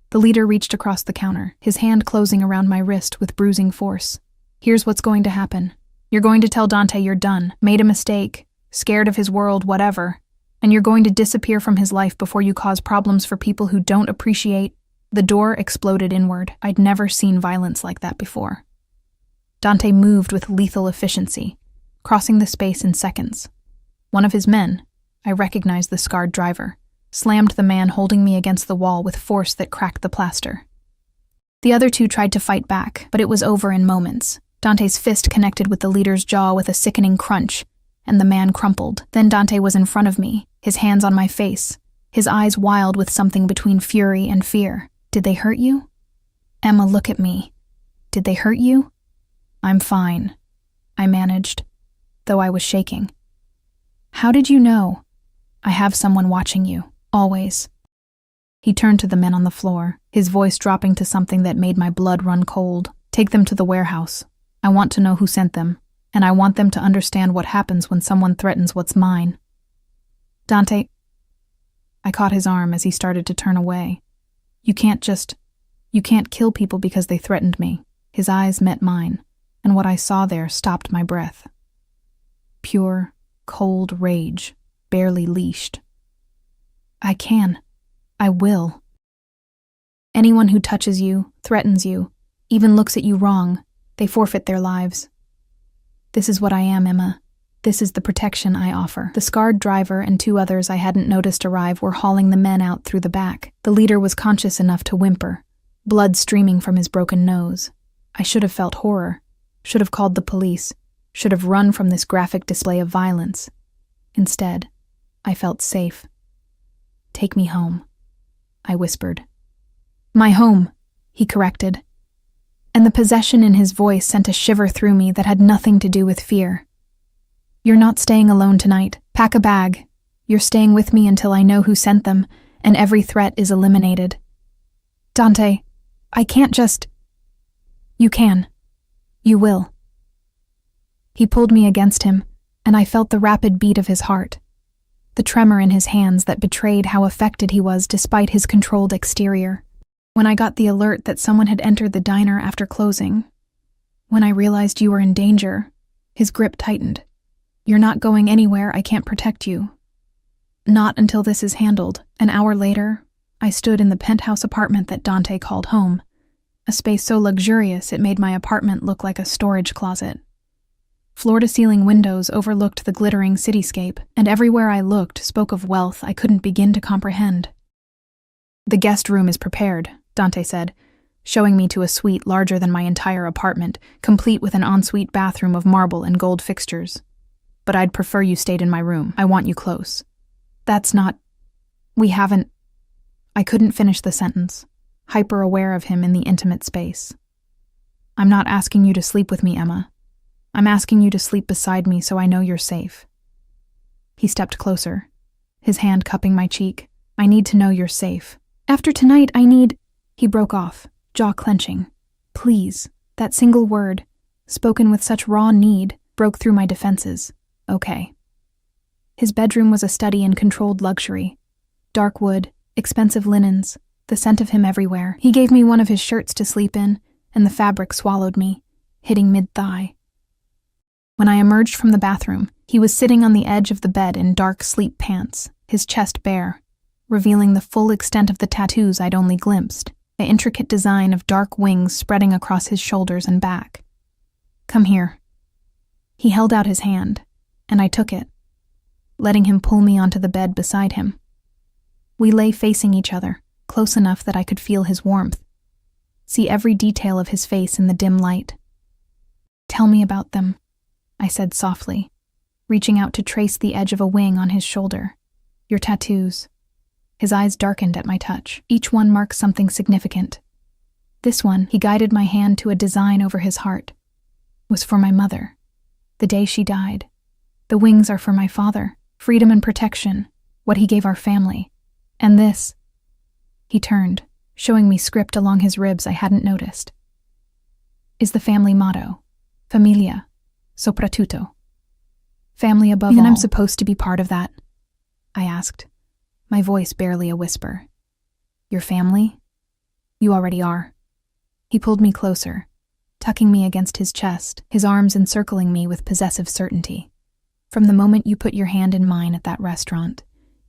The leader reached across the counter, his hand closing around my wrist with bruising force. "Here's what's going to happen. You're going to tell Dante you're done, made a mistake, scared of his world, whatever. And you're going to disappear from his life before you cause problems for people who don't appreciate. The door exploded inward. I'd never seen violence like that before. Dante moved with lethal efficiency, crossing the space in seconds. One of his men, I recognized the scarred driver, slammed the man holding me against the wall with force that cracked the plaster. The other two tried to fight back, but it was over in moments. Dante's fist connected with the leader's jaw with a sickening crunch, and the man crumpled. Then Dante was in front of me, his hands on my face, his eyes wild with something between fury and fear. Did they hurt you? Emma, look at me. Did they hurt you? I'm fine, I managed, though I was shaking. How did you know? I have someone watching you, always. He turned to the men on the floor, his voice dropping to something that made my blood run cold. Take them to the warehouse. I want to know who sent them, and I want them to understand what happens when someone threatens what's mine. Dante, I caught his arm as he started to turn away. You can't kill people because they threatened me. His eyes met mine, and what I saw there stopped my breath. Pure, cold rage, barely leashed. I will. Anyone who touches you, threatens you, even looks at you wrong, they forfeit their lives. This is what I am, Emma. This is the protection I offer. The scarred driver and two others I hadn't noticed arrive were hauling the men out through the back. The leader was conscious enough to whimper, blood streaming from his broken nose. I should have felt horror, should have called the police, should have run from this graphic display of violence. Instead, I felt safe. Take me home, I whispered. My home, he corrected. And the possession in his voice sent a shiver through me that had nothing to do with fear. You're not staying alone tonight. Pack a bag. You're staying with me until I know who sent them, and every threat is eliminated. Dante, I can't just... You can. You will. He pulled me against him, and I felt the rapid beat of his heart, the tremor in his hands that betrayed how affected he was despite his controlled exterior. When I got the alert that someone had entered the diner after closing, when I realized you were in danger, his grip tightened. You're not going anywhere, I can't protect you. Not until this is handled. An hour later, I stood in the penthouse apartment that Dante called home, a space so luxurious it made my apartment look like a storage closet. Floor-to-ceiling windows overlooked the glittering cityscape, and everywhere I looked spoke of wealth I couldn't begin to comprehend. The guest room is prepared, Dante said, showing me to a suite larger than my entire apartment, complete with an ensuite bathroom of marble and gold fixtures. But I'd prefer you stayed in my room. I want you close. That's not... We haven't... I couldn't finish the sentence, hyper-aware of him in the intimate space. I'm not asking you to sleep with me, Emma. I'm asking you to sleep beside me so I know you're safe. He stepped closer, his hand cupping my cheek. I need to know you're safe. After tonight, I need... He broke off, jaw clenching. Please, that single word, spoken with such raw need, broke through my defenses. Okay. His bedroom was a study in controlled luxury. Dark wood, expensive linens, the scent of him everywhere. He gave me one of his shirts to sleep in, and the fabric swallowed me, hitting mid-thigh. When I emerged from the bathroom, he was sitting on the edge of the bed in dark sleep pants, his chest bare, revealing the full extent of the tattoos I'd only glimpsed, an intricate design of dark wings spreading across his shoulders and back. Come here. He held out his hand, and I took it, letting him pull me onto the bed beside him. We lay facing each other, close enough that I could feel his warmth, see every detail of his face in the dim light. Tell me about them, I said softly, reaching out to trace the edge of a wing on his shoulder. Your tattoos. His eyes darkened at my touch. Each one marks something significant. This one, he guided my hand to a design over his heart, was for my mother, the day she died. The wings are for my father, freedom and protection, what he gave our family. And this, he turned, showing me script along his ribs I hadn't noticed, is the family motto, familia, soprattutto. Family above all. Even I'm supposed to be part of that, I asked, my voice barely a whisper. Your family? You already are. He pulled me closer, tucking me against his chest, his arms encircling me with possessive certainty. From the moment you put your hand in mine at that restaurant,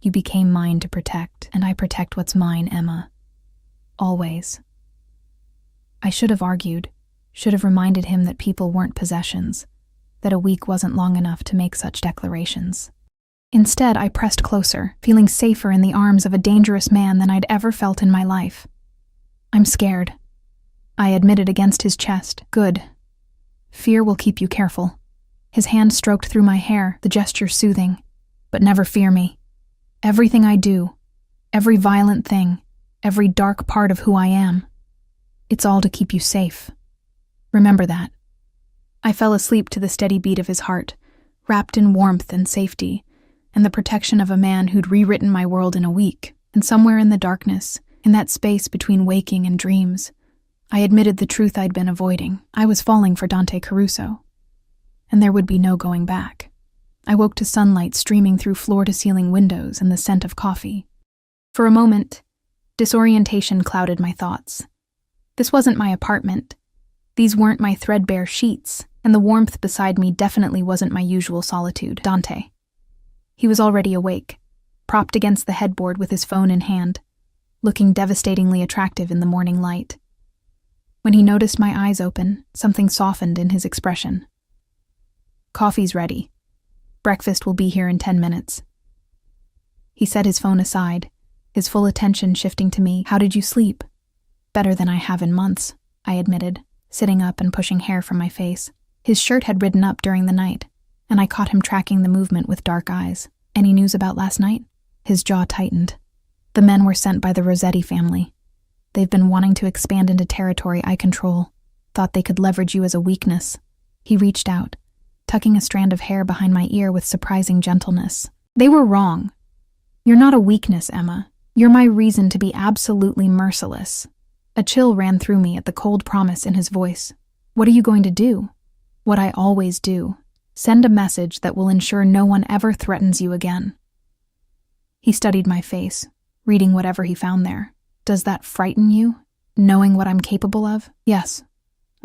You became mine to protect, and I protect what's mine, Emma. Always. I should have argued, should have reminded him that people weren't possessions, that a week wasn't long enough to make such declarations. Instead, I pressed closer, feeling safer in the arms of a dangerous man than I'd ever felt in my life. I'm scared. I admitted against his chest. Good. Fear will keep you careful. His hand stroked through my hair, the gesture soothing. But never fear me. Everything I do, every violent thing, every dark part of who I am, it's all to keep you safe. Remember that. I fell asleep to the steady beat of his heart, wrapped in warmth and safety, and the protection of a man who'd rewritten my world in a week. And somewhere in the darkness, in that space between waking and dreams, I admitted the truth I'd been avoiding. I was falling for Dante Caruso, and there would be no going back. I woke to sunlight streaming through floor-to-ceiling windows and the scent of coffee. For a moment, disorientation clouded my thoughts. This wasn't my apartment. These weren't my threadbare sheets, and the warmth beside me definitely wasn't my usual solitude. Dante. He was already awake, propped against the headboard with his phone in hand, looking devastatingly attractive in the morning light. When he noticed my eyes open, something softened in his expression. Coffee's ready. Breakfast will be here in 10 minutes. He set his phone aside, his full attention shifting to me. How did you sleep? Better than I have in months, I admitted, sitting up and pushing hair from my face. His shirt had ridden up during the night, and I caught him tracking the movement with dark eyes. Any news about last night? His jaw tightened. The men were sent by the Rossetti family. They've been wanting to expand into territory I control. Thought they could leverage you as a weakness. He reached out, tucking a strand of hair behind my ear with surprising gentleness. They were wrong. You're not a weakness, Emma. You're my reason to be absolutely merciless. A chill ran through me at the cold promise in his voice. What are you going to do? What I always do. Send a message that will ensure no one ever threatens you again. He studied my face, reading whatever he found there. Does that frighten you, knowing what I'm capable of? Yes,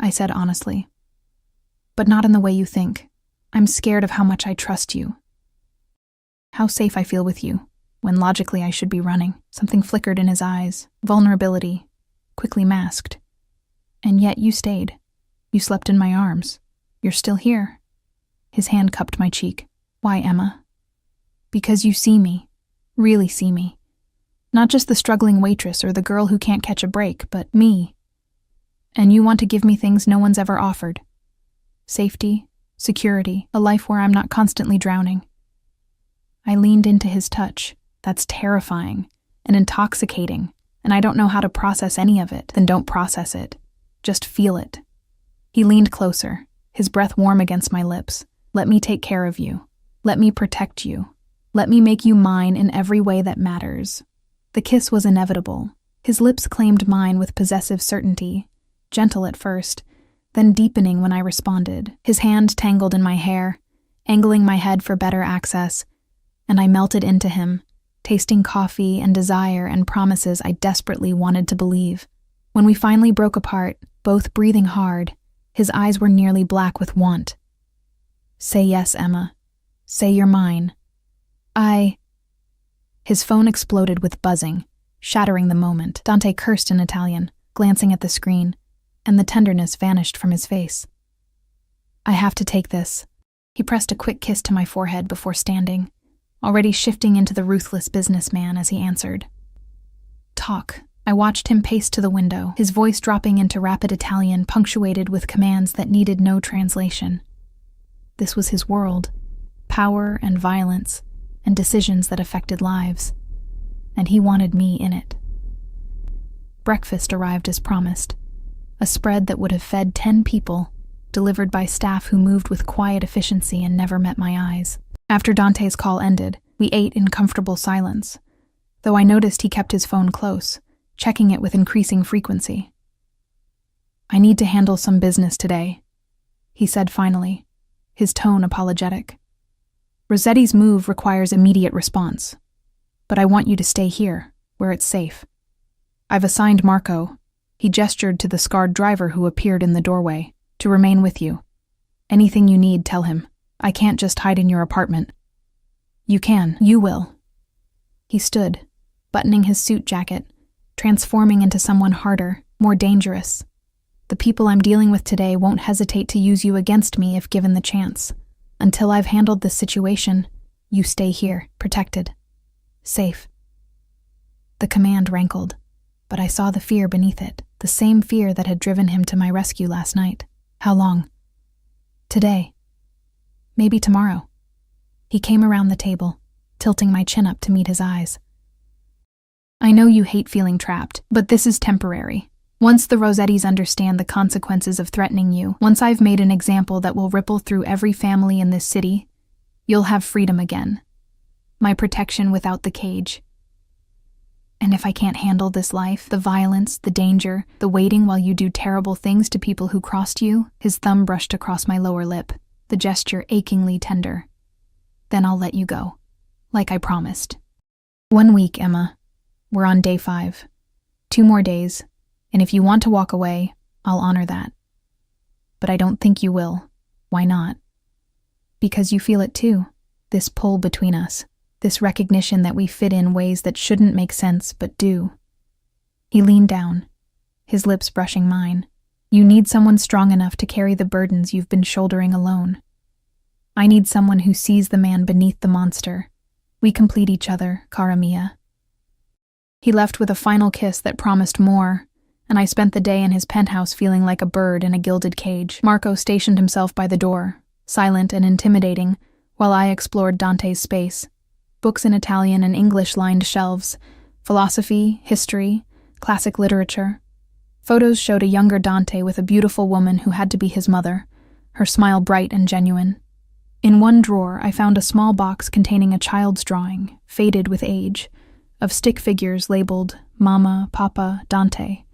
I said honestly. But not in the way you think. I'm scared of how much I trust you. How safe I feel with you, when logically I should be running. Something flickered in his eyes, vulnerability, quickly masked. And yet you stayed. You slept in my arms. You're still here. His hand cupped my cheek. Why, Emma? Because you see me, really see me. Not just the struggling waitress or the girl who can't catch a break, but me. And you want to give me things no one's ever offered. Safety, security, a life where I'm not constantly drowning. I leaned into his touch. That's terrifying and intoxicating, and I don't know how to process any of it. Then don't process it. Just feel it. He leaned closer, his breath warm against my lips. Let me take care of you. Let me protect you. Let me make you mine in every way that matters. The kiss was inevitable. His lips claimed mine with possessive certainty, gentle at first, then deepening when I responded. His hand tangled in my hair, angling my head for better access, and I melted into him, tasting coffee and desire and promises I desperately wanted to believe. When we finally broke apart, both breathing hard, his eyes were nearly black with want. Say yes, Emma. Say you're mine. His phone exploded with buzzing, shattering the moment. Dante cursed in Italian, glancing at the screen, and the tenderness vanished from his face. I have to take this. He pressed a quick kiss to my forehead before standing, already shifting into the ruthless businessman as he answered. Talk. I watched him pace to the window, his voice dropping into rapid Italian punctuated with commands that needed no translation. This was his world, power and violence, and decisions that affected lives, and he wanted me in it. Breakfast arrived as promised, a spread that would have fed 10 people, delivered by staff who moved with quiet efficiency and never met my eyes. After Dante's call ended, we ate in comfortable silence, though I noticed he kept his phone close, checking it with increasing frequency. I need to handle some business today, he said finally, his tone apologetic. Rossetti's move requires immediate response, but I want you to stay here, where it's safe. I've assigned Marco, he gestured to the scarred driver who appeared in the doorway, to remain with you. Anything you need, tell him. I can't just hide in your apartment. You can. You will. He stood, buttoning his suit jacket, transforming into someone harder, more dangerous. The people I'm dealing with today won't hesitate to use you against me if given the chance. Until I've handled this situation, you stay here, protected, safe. The command rankled, but I saw the fear beneath it, the same fear that had driven him to my rescue last night. How long? Today. Maybe tomorrow. He came around the table, tilting my chin up to meet his eyes. I know you hate feeling trapped, but this is temporary. Once the Rossettis understand the consequences of threatening you, once I've made an example that will ripple through every family in this city, you'll have freedom again. My protection without the cage. And if I can't handle this life, the violence, the danger, the waiting while you do terrible things to people who crossed you, his thumb brushed across my lower lip, the gesture achingly tender. Then I'll let you go, like I promised. 1 week, Emma. We're on day 5. 2 more days. And if you want to walk away, I'll honor that. But I don't think you will. Why not? Because you feel it too, this pull between us, this recognition that we fit in ways that shouldn't make sense but do. He leaned down, his lips brushing mine. You need someone strong enough to carry the burdens you've been shouldering alone. I need someone who sees the man beneath the monster. We complete each other, cara mia. He left with a final kiss that promised more, and I spent the day in his penthouse feeling like a bird in a gilded cage. Marco stationed himself by the door, silent and intimidating, while I explored Dante's space. Books in Italian and English lined shelves, philosophy, history, classic literature. Photos showed a younger Dante with a beautiful woman who had to be his mother, her smile bright and genuine. In one drawer, I found a small box containing a child's drawing, faded with age, of stick figures labeled Mama, Papa, Dante.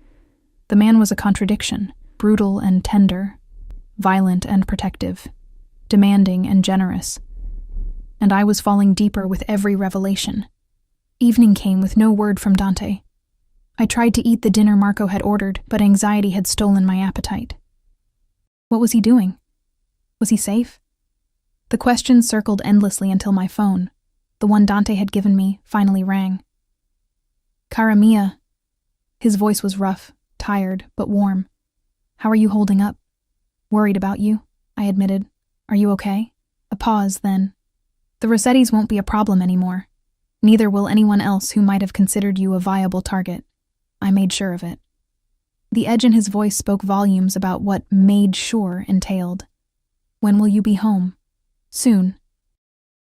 The man was a contradiction, brutal and tender, violent and protective, demanding and generous. And I was falling deeper with every revelation. Evening came with no word from Dante. I tried to eat the dinner Marco had ordered, but anxiety had stolen my appetite. What was he doing? Was he safe? The questions circled endlessly until my phone, the one Dante had given me, finally rang. Cara mia. His voice was rough, tired, but warm. How are you holding up? Worried about you, I admitted. Are you okay? A pause, then. The Rossettis won't be a problem anymore. Neither will anyone else who might have considered you a viable target. I made sure of it. The edge in his voice spoke volumes about what "made sure" entailed. When will you be home? Soon.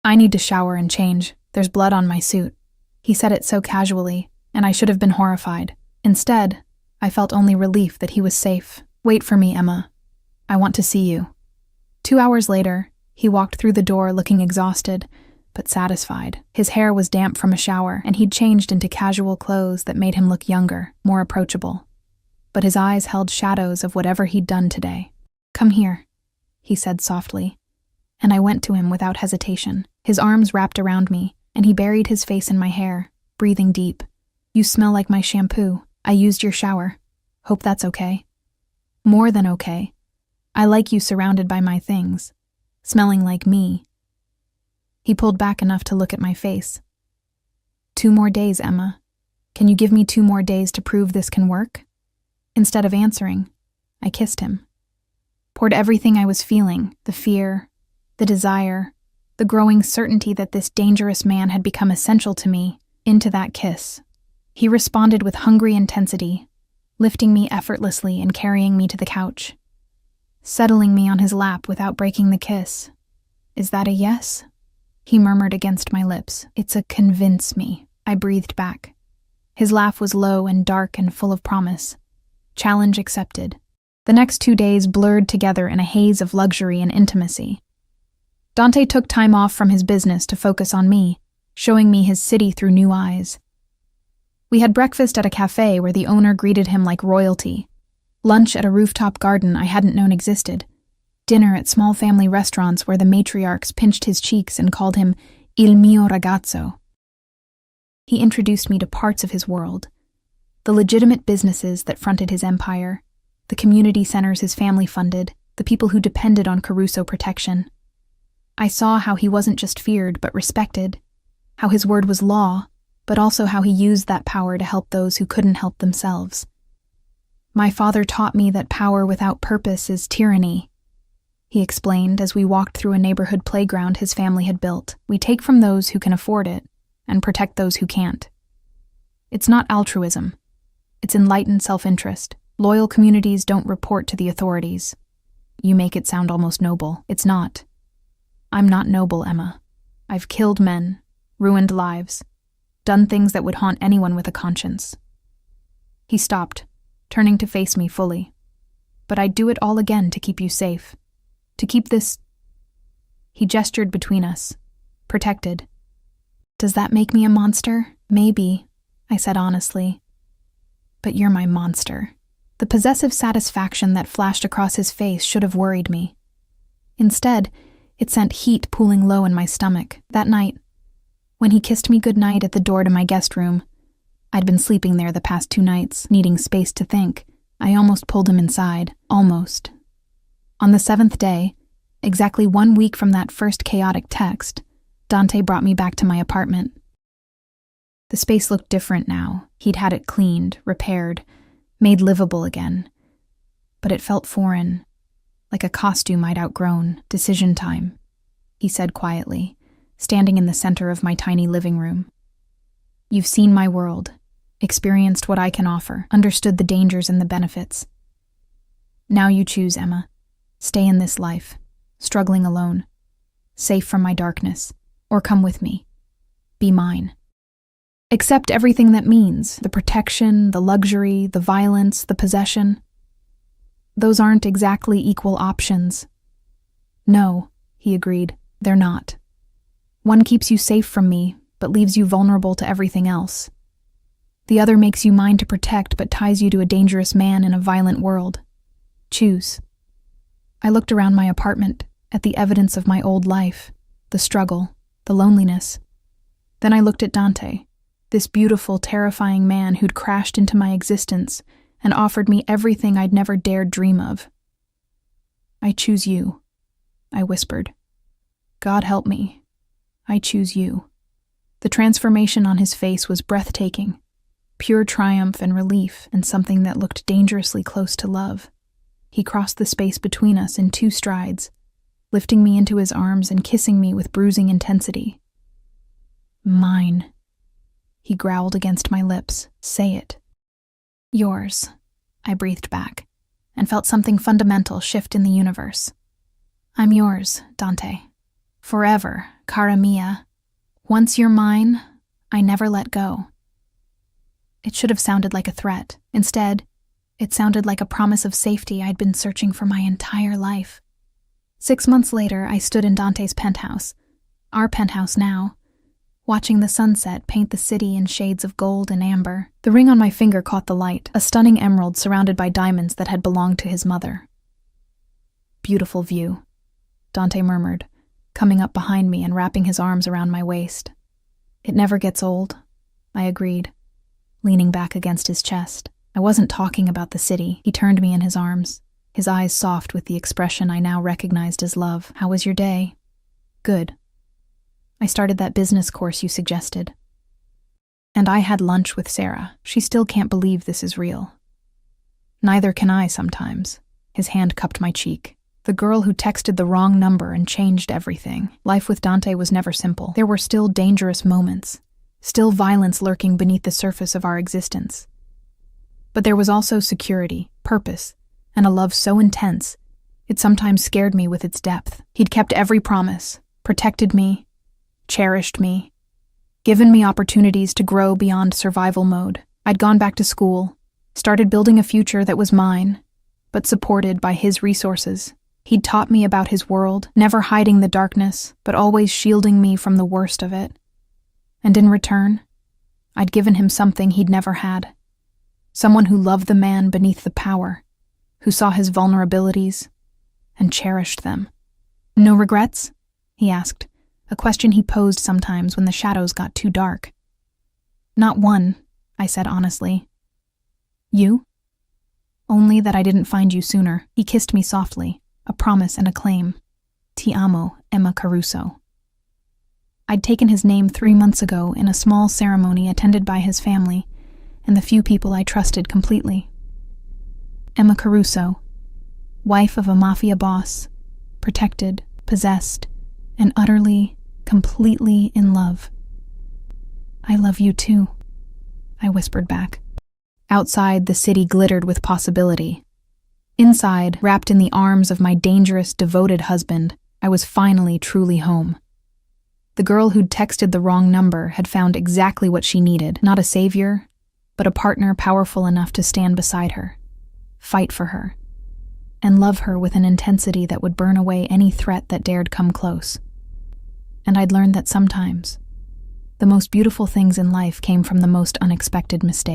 I need to shower and change. There's blood on my suit. He said it so casually, and I should have been horrified. Instead, I felt only relief that he was safe. Wait for me, Emma. I want to see you. 2 hours later, he walked through the door looking exhausted, but satisfied. His hair was damp from a shower, and he'd changed into casual clothes that made him look younger, more approachable. But his eyes held shadows of whatever he'd done today. Come here, he said softly, and I went to him without hesitation. His arms wrapped around me, and he buried his face in my hair, breathing deep. You smell like my shampoo. I used your shower. Hope that's okay. More than okay. I like you surrounded by my things, smelling like me. He pulled back enough to look at my face. 2 more days, Emma. Can you give me 2 more days to prove this can work? Instead of answering, I kissed him. Poured everything I was feeling, the fear, the desire, the growing certainty that this dangerous man had become essential to me, into that kiss. He responded with hungry intensity, lifting me effortlessly and carrying me to the couch, settling me on his lap without breaking the kiss. Is that a yes? He murmured against my lips. It's a convince me, I breathed back. His laugh was low and dark and full of promise. Challenge accepted. The next 2 days blurred together in a haze of luxury and intimacy. Dante took time off from his business to focus on me, showing me his city through new eyes. We had breakfast at a cafe where the owner greeted him like royalty, lunch at a rooftop garden I hadn't known existed, dinner at small family restaurants where the matriarchs pinched his cheeks and called him il mio ragazzo. He introduced me to parts of his world, the legitimate businesses that fronted his empire, the community centers his family funded, the people who depended on Caruso protection. I saw how he wasn't just feared but respected, how his word was law, but also how he used that power to help those who couldn't help themselves. My father taught me that power without purpose is tyranny, he explained as we walked through a neighborhood playground his family had built. We take from those who can afford it and protect those who can't. It's not altruism. It's enlightened self-interest. Loyal communities don't report to the authorities. You make it sound almost noble. It's not. I'm not noble, Emma. I've killed men, ruined lives, done things that would haunt anyone with a conscience. He stopped, turning to face me fully. But I'd do it all again to keep you safe. To keep this... He gestured between us, protected. Does that make me a monster? Maybe, I said honestly. But you're my monster. The possessive satisfaction that flashed across his face should have worried me. Instead, it sent heat pooling low in my stomach. That night, when he kissed me goodnight at the door to my guest room, I'd been sleeping there the past 2 nights, needing space to think. I almost pulled him inside. Almost. On the 7th day, exactly 1 week from that first chaotic text, Dante brought me back to my apartment. The space looked different now. He'd had it cleaned, repaired, made livable again. But it felt foreign, like a costume I'd outgrown. Decision time, he said quietly, standing in the center of my tiny living room. You've seen my world, experienced what I can offer, understood the dangers and the benefits. Now you choose, Emma. Stay in this life, struggling alone, safe from my darkness, or come with me. Be mine. Accept everything that means, the protection, the luxury, the violence, the possession. Those aren't exactly equal options. No, he agreed, they're not. One keeps you safe from me, but leaves you vulnerable to everything else. The other makes you mine to protect, but ties you to a dangerous man in a violent world. Choose. I looked around my apartment, at the evidence of my old life, the struggle, the loneliness. Then I looked at Dante, this beautiful, terrifying man who'd crashed into my existence and offered me everything I'd never dared dream of. I choose you, I whispered. God help me. I choose you. The transformation on his face was breathtaking, pure triumph and relief, and something that looked dangerously close to love. He crossed the space between us in 2 strides, lifting me into his arms and kissing me with bruising intensity. Mine, he growled against my lips. Say it. Yours, I breathed back, and felt something fundamental shift in the universe. I'm yours, Dante. Forever, cara mia. Once you're mine, I never let go. It should have sounded like a threat. Instead, it sounded like a promise of safety I'd been searching for my entire life. 6 months later, I stood in Dante's penthouse, our penthouse now, watching the sunset paint the city in shades of gold and amber. The ring on my finger caught the light, a stunning emerald surrounded by diamonds that had belonged to his mother. Beautiful view, Dante murmured, coming up behind me and wrapping his arms around my waist. It never gets old, I agreed, leaning back against his chest. I wasn't talking about the city. He turned me in his arms, his eyes soft with the expression I now recognized as love. How was your day? Good. I started that business course you suggested. And I had lunch with Sarah. She still can't believe this is real. Neither can I sometimes. His hand cupped my cheek. The girl who texted the wrong number and changed everything. Life with Dante was never simple. There were still dangerous moments, still violence lurking beneath the surface of our existence. But there was also security, purpose, and a love so intense, it sometimes scared me with its depth. He'd kept every promise, protected me, cherished me, given me opportunities to grow beyond survival mode. I'd gone back to school, started building a future that was mine, but supported by his resources. He'd taught me about his world, never hiding the darkness, but always shielding me from the worst of it. And in return, I'd given him something he'd never had. Someone who loved the man beneath the power, who saw his vulnerabilities and cherished them. No regrets? He asked, a question he posed sometimes when the shadows got too dark. Not one, I said honestly. You? Only that I didn't find you sooner. He kissed me softly, a promise and a claim. Ti amo, Emma Caruso. I'd taken his name 3 months ago in a small ceremony attended by his family and the few people I trusted completely. Emma Caruso, wife of a mafia boss, protected, possessed, and utterly, completely in love. "I love you too," I whispered back. Outside, the city glittered with possibility. Inside, wrapped in the arms of my dangerous, devoted husband, I was finally truly home. The girl who'd texted the wrong number had found exactly what she needed, not a savior, but a partner powerful enough to stand beside her, fight for her, and love her with an intensity that would burn away any threat that dared come close. And I'd learned that sometimes, the most beautiful things in life came from the most unexpected mistakes.